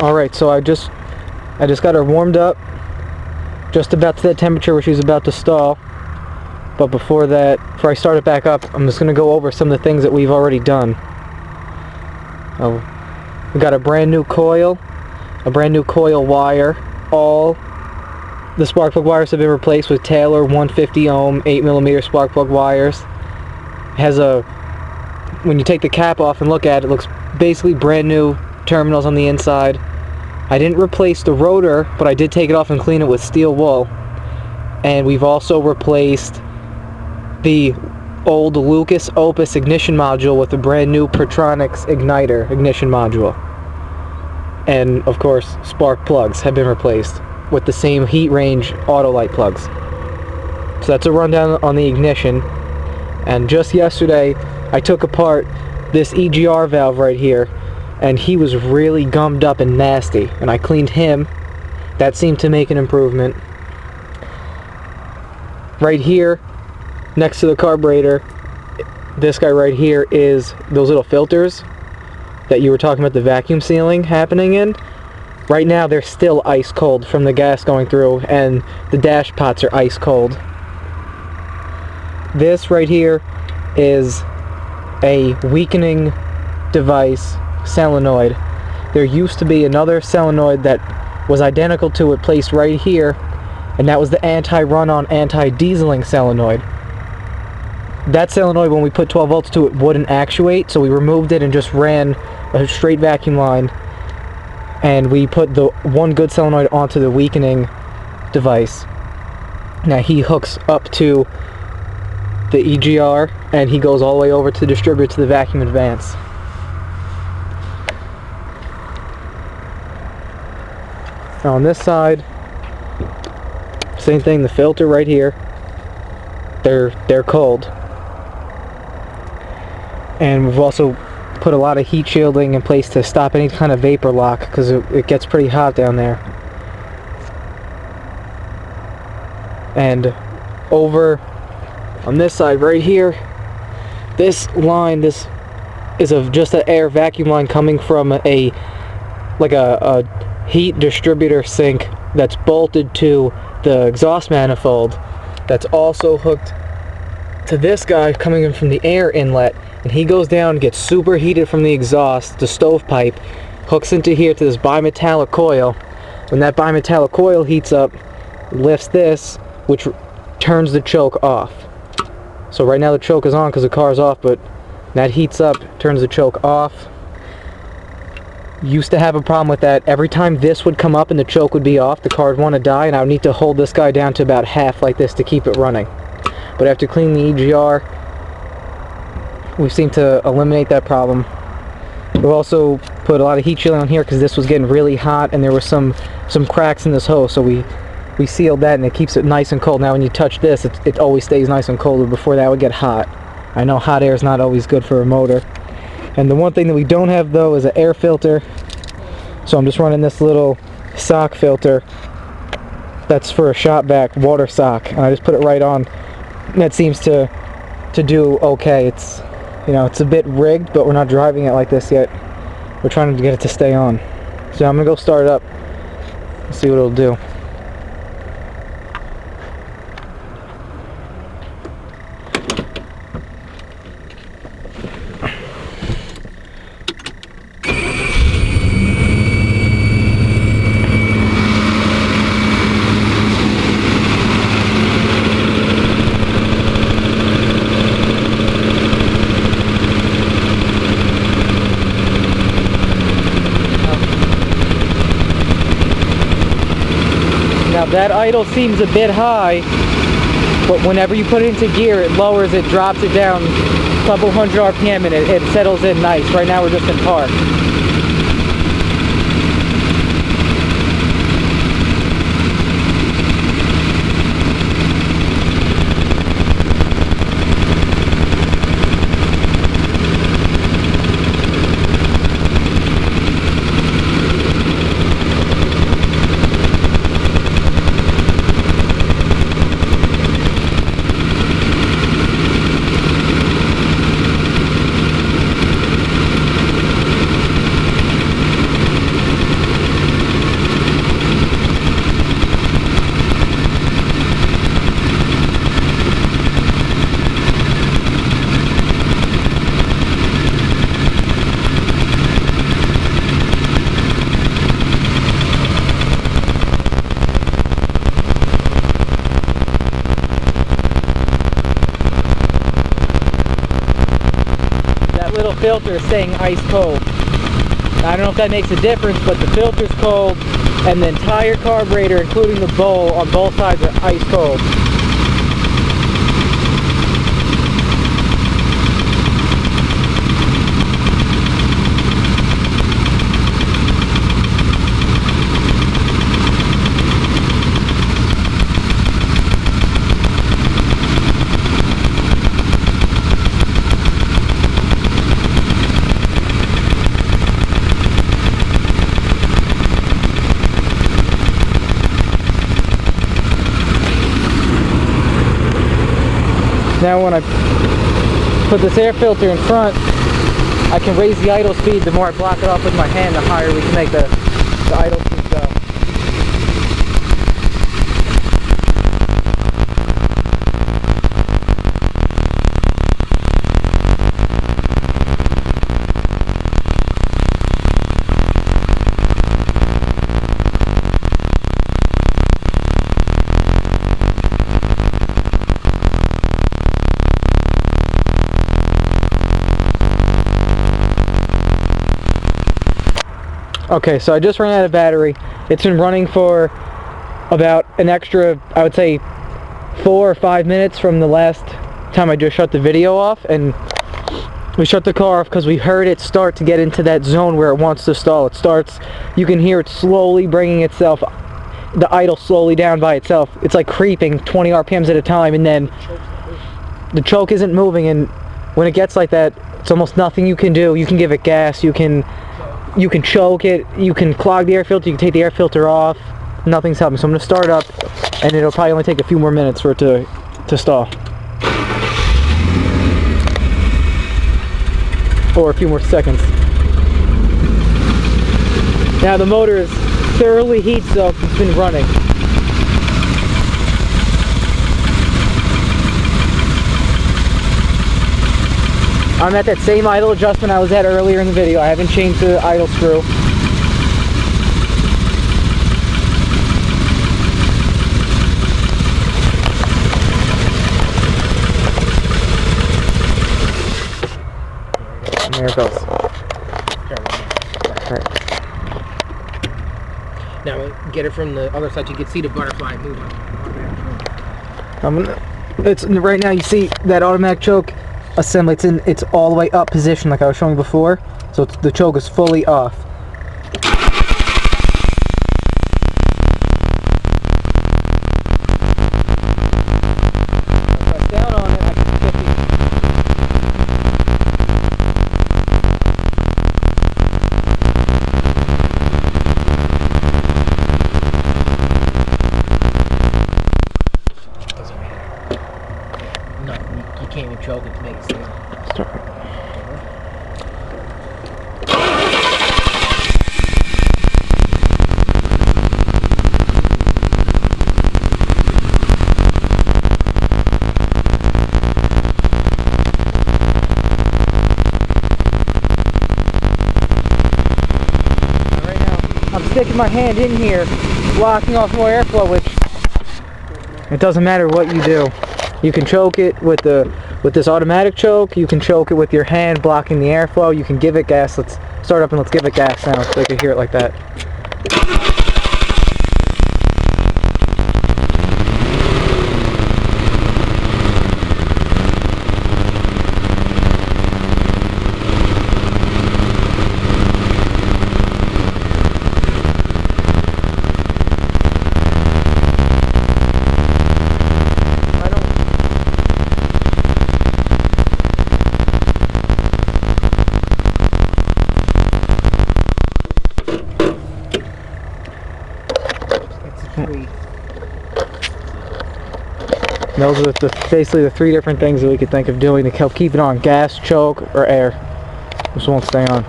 Alright, so I just got her warmed up, just about to that temperature where she's about to stall. But before I start it back up, I'm just going to go over some of the things that we've already done. We got a brand new coil wire. All the spark plug wires have been replaced with Taylor 150 ohm 8mm spark plug wires. It has when you take the cap off and look at it, it looks basically brand new terminals on the inside. I didn't replace the rotor, but I did take it off and clean it with steel wool. And we've also replaced the old Lucas Opus ignition module with a brand new Pertronix igniter ignition module. And of course, spark plugs have been replaced with the same heat range auto light plugs. So that's a rundown on the ignition. And just yesterday, I took apart this EGR valve right here, and he was really gummed up and nasty. And I cleaned him. That seemed to make an improvement. Right here, next to the carburetor, this guy right here is those little filters that you were talking about the vacuum sealing happening in. Right now they're still ice cold from the gas going through, and the dash pots are ice cold. This right here is a weakening device solenoid. There used to be another solenoid that was identical to it placed right here, and that was the anti-run-on, anti-dieseling solenoid. That solenoid, when we put 12 volts to it, wouldn't actuate, so we removed it and just ran a straight vacuum line, and we put the one good solenoid onto the weakening device. Now he hooks up to the EGR, and he goes all the way over to the distributor to the vacuum advance. Now on this side, same thing, the filter right here, they're cold. And we've also put a lot of heat shielding in place to stop any kind of vapor lock, because it gets pretty hot down there. And over on this side right here, this line, this is just an air vacuum line coming from a heat distributor sink that's bolted to the exhaust manifold, that's also hooked to this guy coming in from the air inlet, and he goes down, gets super heated from the exhaust, the stovepipe, hooks into here to this bimetallic coil. When that bimetallic coil heats up, lifts this, which turns the choke off. So right now the choke is on because the car is off, but that heats up, turns the choke off. Used to have a problem with that. Every time this would come up and the choke would be off, the car would want to die, and I would need to hold this guy down to about half like this to keep it running. But after cleaning the EGR, we seem to eliminate that problem. We've also put a lot of heat shielding on here because this was getting really hot and there were some cracks in this hose, so we sealed that, and it keeps it nice and cold. Now when you touch this, it always stays nice and cold, but before that would get hot. I know hot air is not always good for a motor. And the one thing that we don't have though is an air filter, so I'm just running this little sock filter that's for a shop vac water sock, and I just put it right on, and that seems to do okay. It's, you know, it's a bit rigged, but we're not driving it like this yet. We're trying to get it to stay on. So I'm gonna go start it up and see what it'll do. Now that idle seems a bit high, but whenever you put it into gear, it lowers it, drops it down a couple hundred RPM, and it settles in nice. Right now we're just in park. filter is staying ice cold. I don't know if that makes a difference, but the filter's cold, and the entire carburetor, including the bowl on both sides, are ice cold. Now when I put this air filter in front, I can raise the idle speed. The more I block it off with my hand, the higher we can make the idle speed go. Okay, so I just ran out of battery. It's been running for about an extra, I would say, 4 or 5 minutes from the last time I just shut the video off, and we shut the car off because we heard it start to get into that zone where it wants to stall. It starts, you can hear it slowly bringing itself, the idle slowly down by itself. It's like creeping 20 RPMs at a time, and then the choke isn't moving, and when it gets like that, it's almost nothing you can do. You can give it gas, you can choke it, you can clog the air filter, you can take the air filter off. Nothing's helping. So I'm going to start up, and it'll probably only take a few more minutes for it to stall. Or a few more seconds. Now the motor is thoroughly heat soaked. It's been running. I'm at that same idle adjustment I was at earlier in the video. I haven't changed the idle screw. And there it goes. Right. Now get it from the other side so you can see the butterfly moving. Right now you see that automatic choke assembly. It's all the way up position like I was showing you before, so the choke is fully off. I press down on it, I can get Doesn't matter. No, you can't even choke it to make it stay. I'm sticking my hand in here, blocking off more airflow, which it doesn't matter what you do. You can choke it with this automatic choke. You can choke it with your hand blocking the airflow. You can give it gas. Let's start up and let's give it gas now so you can hear it like that. Those are basically the 3 different things that we could think of doing to help keep it on: gas, choke, or air. This won't stay on.